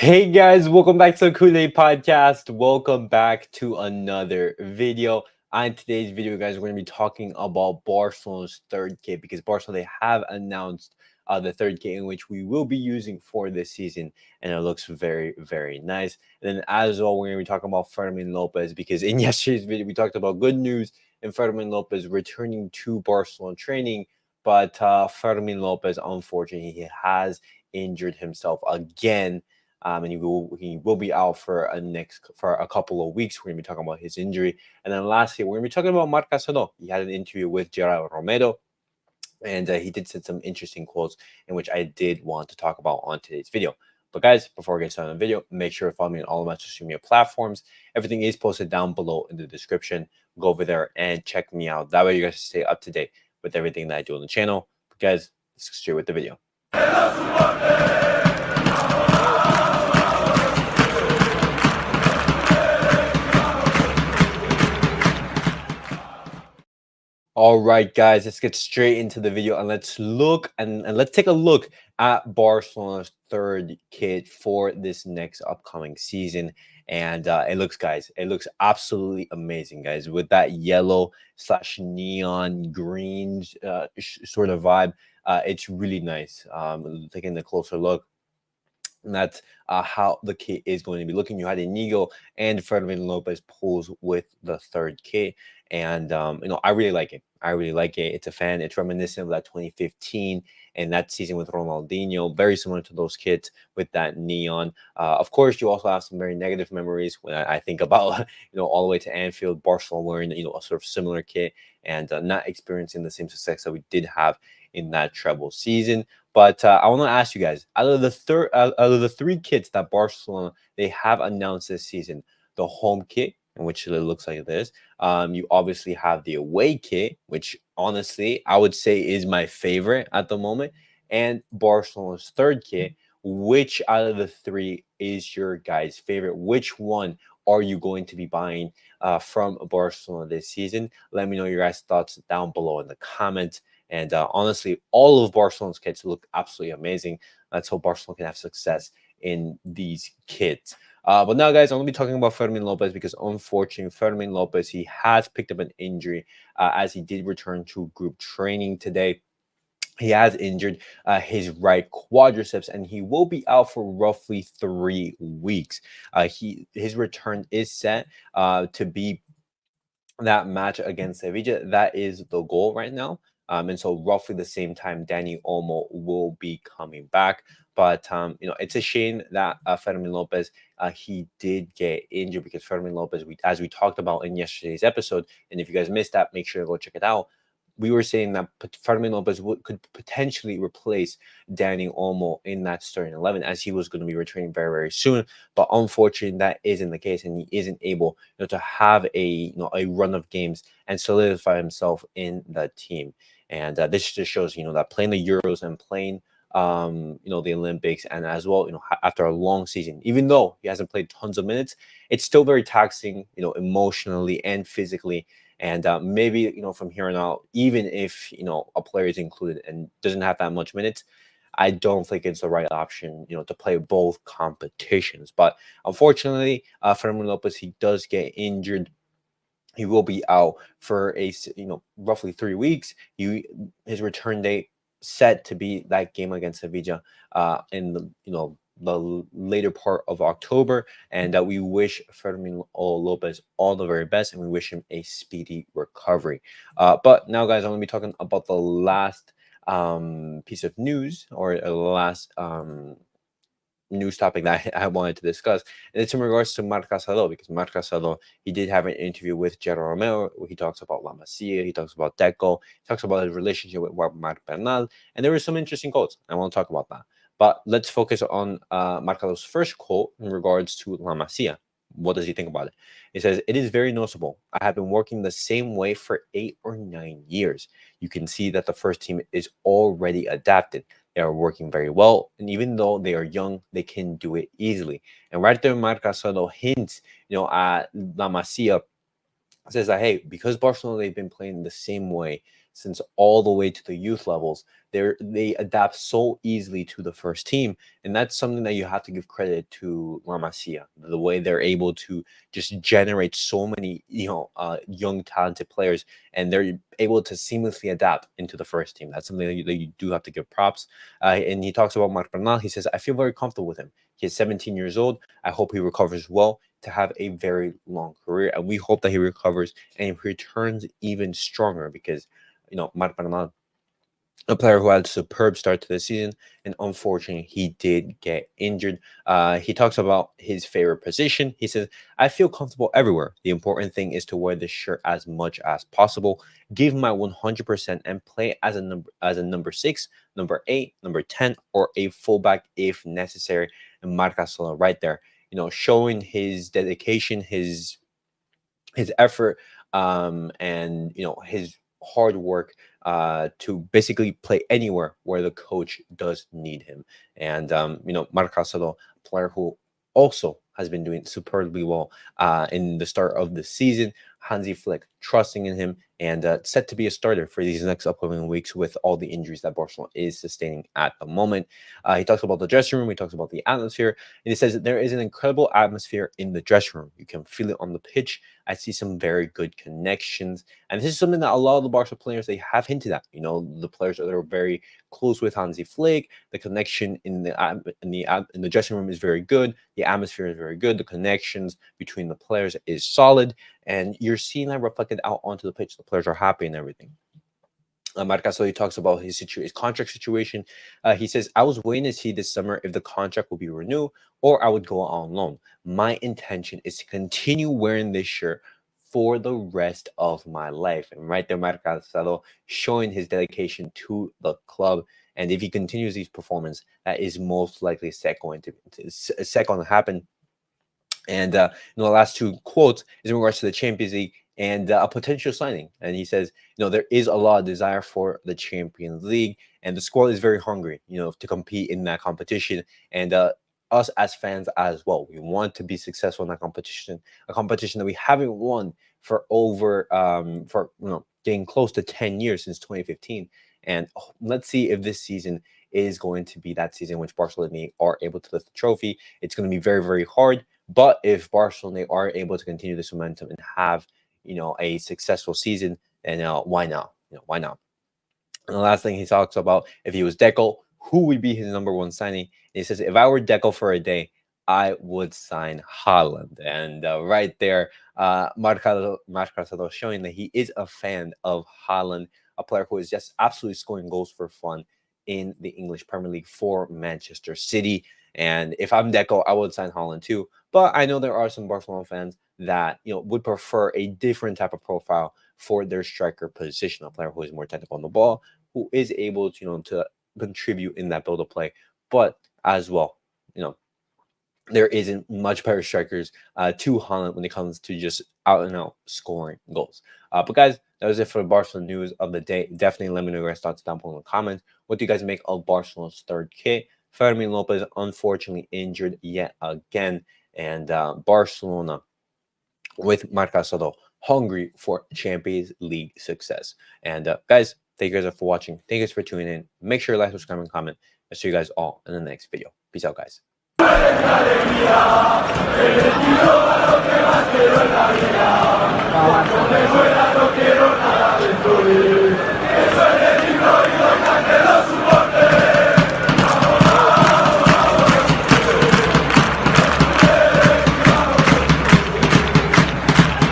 Hey guys, welcome back to the CulePodcast. Welcome back to another video. On today's video, guys, we're going to be talking about Barcelona's third kit because Barcelona they have announced the third kit in which we will be using for this season, and it looks very, very nice. And then, as well, we're going to be talking about Fermin Lopez because in yesterday's video we talked about good news and Fermin Lopez returning to Barcelona training, but Fermin Lopez, unfortunately, he has injured himself again, and he will be out for a couple of weeks. We're gonna be talking about his injury, and then lastly, we're gonna be talking about Marc Casado. He had an interview with Gerard Romero, and he did say some interesting quotes in which I did want to talk about on today's video. But guys, before we get started on the video, make sure to follow me on all of my social media platforms. Everything is posted down below in the description. Go over there and check me out. That way you guys stay up to date with everything that I do on the channel. But guys, let's get straight with the video. All right, guys, let's get straight into the video and let's look and let's take a look at Barcelona's third kit for this next upcoming season. And it looks absolutely amazing, guys, with that yellow slash neon green sort of vibe. It's really nice. Taking a closer look, and that's how the kit is going to be looking. You had Inigo and Fermin Lopez pulls with the third kit, and I really like it. I really like it. It's a fan. It's reminiscent of that 2015 and that season with Ronaldinho, very similar to those kits with that neon. Of course, you also have some very negative memories when I think about all the way to Anfield, Barcelona wearing a sort of similar kit and not experiencing the same success that we did have in that treble season. But I want to ask you guys, out of the three kits that Barcelona they have announced this season, the home kit, in which it looks like this. You obviously have the away kit, which honestly I would say is my favorite at the moment, and Barcelona's third kit. Which out of the three is your guys' favorite? Which one are you going to be buying from Barcelona this season? Let me know your guys' thoughts down below in the comments. And honestly, all of Barcelona's kits look absolutely amazing. Let's hope Barcelona can have success in these kits. But now, guys, I'm going to be talking about Fermin Lopez because, unfortunately, Fermin Lopez, he has picked up an injury as he did return to group training today. He has injured his right quadriceps, and he will be out for roughly 3 weeks. His return is set to be that match against Sevilla. That is the goal right now. And so roughly the same time, Dani Olmo will be coming back. But it's a shame that Fermin Lopez he did get injured because Fermin Lopez, as we talked about in yesterday's episode, and if you guys missed that, make sure to go check it out. We were saying that Fermin Lopez could potentially replace Dani Olmo in that starting 11 as he was going to be returning very, very soon. But unfortunately, that isn't the case, and he isn't able to have a run of games and solidify himself in the team. And this just shows that playing the Euros and playing the Olympics, and as well after a long season, even though he hasn't played tons of minutes, it's still very taxing, emotionally and physically. And maybe from here on out, even if a player is included and doesn't have that much minutes, I don't think it's the right option, to play both competitions. But unfortunately, Fermin Lopez, he does get injured. He will be out for roughly 3 weeks. His return date set to be that game against Sevilla in the later part of October, and that we wish Fermin Lopez all the very best, and we wish him a speedy recovery. But now, guys, I'm going to be talking about the last piece of news, or the last news topic that I wanted to discuss, and it's in regards to Marc Casado, because Marc Casado, he did have an interview with Gerard Romero where he talks about La Masia, he talks about Deco, he talks about his relationship with Marc Bernal, and there were some interesting quotes. I want to talk about that. But let's focus on Marc Casado's first quote in regards to La Masia. What does he think about it? He says, "It is very noticeable. I have been working the same way for 8 or 9 years. You can see that the first team is already adapted. They are working very well, and even though they are young, they can do it easily." And right there, Marc Casado hints, at La Masia, says that, hey, because Barcelona, they've been playing the same way since all the way to the youth levels. They adapt so easily to the first team, and that's something that you have to give credit to La Masia. The way they're able to just generate so many, young talented players, and they're able to seamlessly adapt into the first team. That's something that you do have to give props. And he talks about Marc Bernal. He says, "I feel very comfortable with him. He's 17 years old. I hope he recovers well to have a very long career, and we hope that he recovers and he returns even stronger because, Marc Bernal, a player who had a superb start to the season, and unfortunately, he did get injured." He talks about his favorite position. He says, "I feel comfortable everywhere. The important thing is to wear the shirt as much as possible, give my 100%, and play as a number 6, number 8, number 10, or a fullback if necessary." And Marc Casado right there, showing his dedication, his effort, and his hard work, to basically play anywhere where the coach does need him. And Marc Casado, a player who also has been doing superbly well in the start of the season. Hansi Flick trusting in him, and set to be a starter for these next upcoming weeks with all the injuries that Barcelona is sustaining at the moment. He talks about the dressing room. He talks about the atmosphere, and he says that there is an incredible atmosphere in the dressing room. You can feel it on the pitch. I see some very good connections, and this is something that a lot of the Barca players, they have hinted at. The players that are very close with Hansi Flick, the connection in the dressing room is very good. The atmosphere is very good. The connections between the players is solid, and you're seeing that reflected out onto the pitch. The players are happy and everything. Marc Casado talks about his contract situation. He says, "I was waiting to see this summer if the contract will be renewed or I would go on loan. My intention is to continue wearing this shirt for the rest of my life." And right there, Marc Casado showing his dedication to the club. And if he continues these performance, that is most likely set going to happen. And the last two quotes is in regards to the Champions League and a potential signing. And he says, there is a lot of desire for the Champions League, and the squad is very hungry, to compete in that competition. And us as fans as well, we want to be successful in that competition, a competition that we haven't won for getting close to 10 years since 2015. And let's see if this season is going to be that season in which Barcelona are able to lift the trophy. It's going to be very, very hard. But if Barcelona are able to continue this momentum and have, a successful season, then why not? Why not? And the last thing he talks about, if he was Deco, who would be his number one signing? And he says, "If I were Deco for a day, I would sign Haaland." And right there, Marc Casado showing that he is a fan of Haaland, a player who is just absolutely scoring goals for fun in the English Premier League for Manchester City. And if I'm Deco, I would sign Haaland too. But I know there are some Barcelona fans that would prefer a different type of profile for their striker position, a player who is more technical on the ball, who is able to to contribute in that build of play. But as well, there isn't much better strikers to Haaland when it comes to just out and out scoring goals. But guys, that was it for the Barcelona news of the day. Definitely let me know your thoughts down below in the comments. What do you guys make of Barcelona's third kit? Fermin Lopez unfortunately injured yet again, and Barcelona with Marc Casado hungry for Champions League success. And guys, thank you guys for watching. Thank you guys for tuning in. Make sure to like, subscribe, and comment. I'll see you guys all in the next video. Peace out, guys.